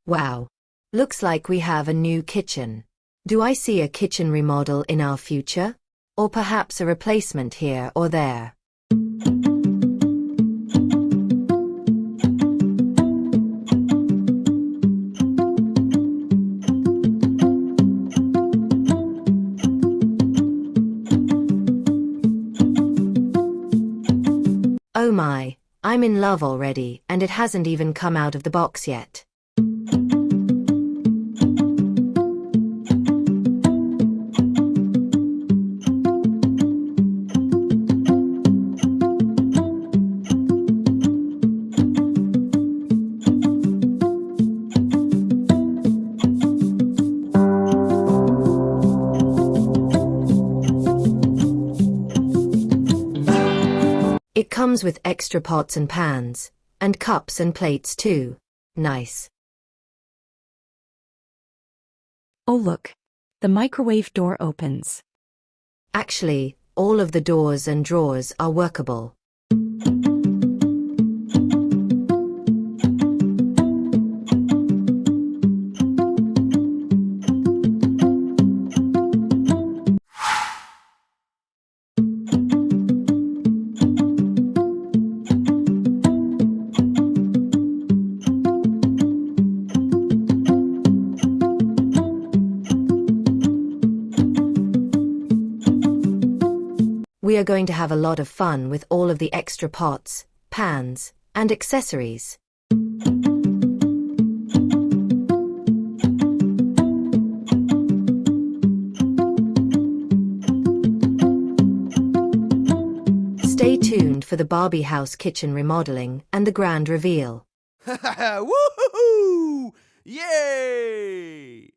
Wow. Looks like we have a new kitchen. Do I see a kitchen remodel in our future? Or perhaps a replacement here or there? Oh my, I'm in love already and it hasn't even come out of the box yet. It comes with extra pots and pans, and cups and plates too. Nice. Oh look, the microwave door opens. Actually, all of the doors and drawers are workable. We are going to have a lot of fun with all of the extra pots, pans, and accessories. Stay tuned for the Barbie house kitchen remodeling and the grand reveal. Woohoo! Yay!